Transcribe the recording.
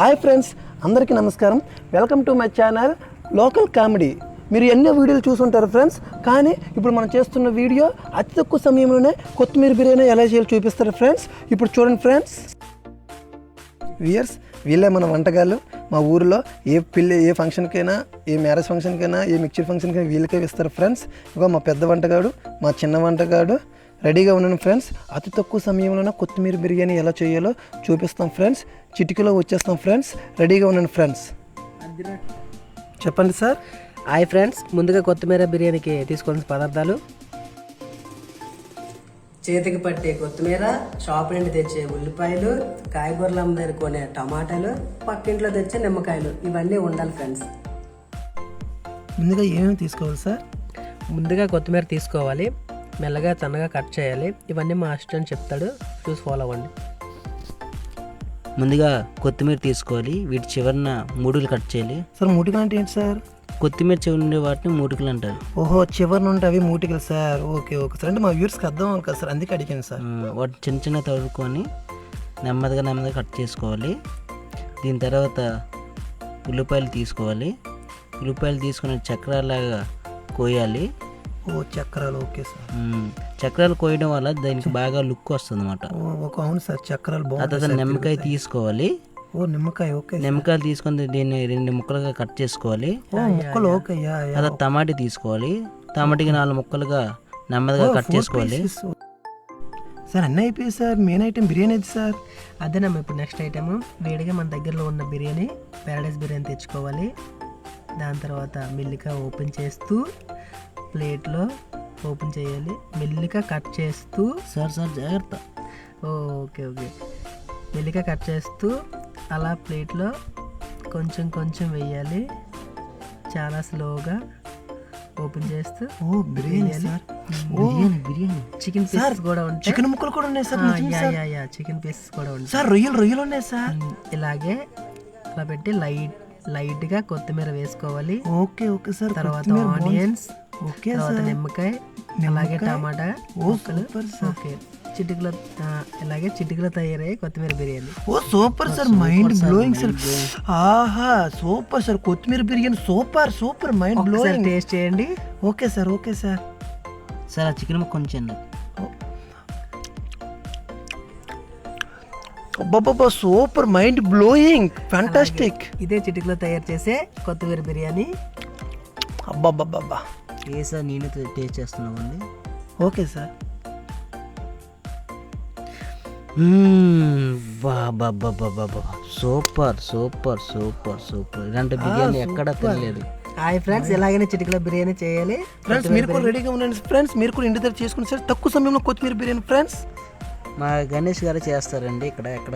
Hi friends, అందరికీ నమస్కారం. Welcome to my channel local comedy. మీరు ఎన్నో వీడియోలు చూసుంటారు ఫ్రెండ్స్, కానీ ఇప్పుడు మనం చేస్తున్న వీడియో అతి తక్కువ సమయంలోనే కొత్తిమీర బిర్యానీ ఎలా చేయాలో చూపిస్తారు ఫ్రెండ్స్. ఇప్పుడు చూడండి ఫ్రెండ్స్. వీళ్ళే మన వంటగాళ్ళు. మా ఊరిలో ఏ ఫంక్షన్కైనా, ఏ మ్యారేజ్ ఫంక్షన్కైనా, ఏ మిక్చర్ ఫంక్షన్కైనా వీళ్ళకే ఇస్తారు ఫ్రెండ్స్. ఇక మా పెద్ద వంటగాడు, మా చిన్న వంటగాడు రెడీగా ఉన్నాను ఫ్రెండ్స్. అతి తక్కువ సమయంలోనే కొత్తిమీర బిర్యానీ ఎలా చేయాలో చూపిస్తాం ఫ్రెండ్స్. చిటికలో వచ్చేస్తాం ఫ్రెండ్స్. రెడీగా ఉన్నాను ఫ్రెండ్స్. చెప్పండి సార్. హాయ్ ఫ్రెండ్స్, ముందుగా కొత్తిమీర బిర్యానీకి తీసుకోవాల్సిన పదార్థాలు: చేతికి పట్టే కొత్తిమీర, షాప్ నుండి తెచ్చే ఉల్లిపాయలు, కాయగూరల దగ్గర కొనే టమాటాలు, పక్కింట్లో తెచ్చే నిమ్మకాయలు, ఇవన్నీ ఉండాలి ఫ్రెండ్స్. ముందుగా ఏమేమి తీసుకోవాలి సార్? ముందుగా కొత్తిమీర తీసుకోవాలి, మెల్లగా సన్నగా కట్ చేయాలి. ఇవన్నీ మా అసిస్టెంట్ చెప్తాడు, చూసి ఫాలో అవ్వండి. ముందుగా కొత్తిమీర తీసుకోవాలి, వీటి చివరిన మూడులు కట్ చేయాలి. సార్ మూటికలు అంటే ఏంటి సార్? కొత్తిమీర చివరి ఉండే వాటిని మూటికలు అంటారు. ఓహో, చివరి నుండి అవి మూటికలు సార్. Okay okay sir. అంటే మా వ్యూర్స్కి అర్థం అవ్వాలి కదా సార్, అందుకే అడిగాను సార్. వాటిని చిన్న చిన్న తరుక్కొని నెమ్మదిగా కట్ చేసుకోవాలి. దీని తర్వాత ఉల్లిపాయలు తీసుకోవాలి. ఉల్లిపాయలు తీసుకుని చక్రాలాగా కోయాలి. ఓ చక్రాలు, ఓకే సార్. చక్రాలు కోయడం వల్ల దానికి బాగా లుక్ వస్తుంది అనమాట. అవును సార్, చక్రాలు తర్వాత బాగుంటాయి. నిమ్మకాయ తీసుకోవాలి. ఓ నిమ్మకాయ, ఓకే. నిమ్మకాయలు తీసుకొని దీన్ని 2 ముక్కలుగా కట్ చేసుకోవాలి. ఓ ముక్కలు, ఓకే. తర్వాత టమాటా తీసుకోవాలి. టమాటాకి 4 ముక్కలుగా నెమ్మదిగా కట్ చేసుకోవాలి. సార్ అన్నీ అయిపోయాయి సార్. మెయిన్ ఐటెం బిర్యానీ అది సార్. అదేనమ్మా ఇప్పుడు నెక్స్ట్ ఐటమ్. వేడిగా మన దగ్గరలో ఉన్న బిర్యానీ, ప్యారడైస్ బిర్యానీ తెచ్చుకోవాలి. దాని తర్వాత మెల్లిగా ఓపెన్ చేస్తూ ప్లేట్లో ఓపెన్ చేయాలి. మెల్లిగా కట్ చేస్తూ సార్ జాగ్రత్త. ఓకే మెల్లిగా కట్ చేస్తూ అలా ప్లేట్లో కొంచెం వేయాలి. చాలా స్లోగా ఓపెన్ చేస్తూ. ఓ biryani sir. Biryani chicken pieces కూడా ఉంటాయి. చికెన్ ముక్కలు కూడా ఉన్నాయి సార్. చికెన్ పీసెస్ కూడా ఉంటాయి సార్. రొయ్యలు ఉన్నాయి సార్. ఇలాగే అలా పెట్టి లైట్గా కొత్తిమీర వేసుకోవాలి. Okay sir. తర్వాత ఆనియన్స్, ఓకే, తర్వాత నిమ్మకాయ, అలాగే టమాటా. ఓకే, చిటికలో తయారయ్యే కొత్తిమీర బిర్యానీ. ఓ super sir, mind blowing sir. ఆహా సూపర్ సార్, కొత్తిమీర biryani super mind blowing. Taste చేయండి. Okay sir. సార్ ఆ చికెన్ ముక్క కొంచెం అబ్బాబ్బా, సూపర్ మైండ్ బ్లోయింగ్, ఫ్యాంటాస్టిక్. ఇదే చిటికలో తయారు చేసే కొత్తిమీర బిర్యానీ. అబ్బాబ్బా. ఏ సార్ నేను టేస్ట్ చేస్తున్నామండి. Okay sir. సూపర్ ఇలాంటి బిర్యానీ ఎక్కడా తినలేదు. హాయ్ ఫ్రెండ్స్, ఎలాగైనా చిటికలో బిర్యానీ చేయాలి ఫ్రెండ్స్. మీరు కూడా రెడీగా ఉండండి ఫ్రెండ్స్. మీరు కూడా ఇంటి దగ్గర చేసుకుని సార్ తక్కువ సమయంలో కొత్తిమీర బిర్యానీ ఫ్రెండ్స్. మా గణేష్ గారు చేస్తారండి, ఇక్కడ ఎక్కడ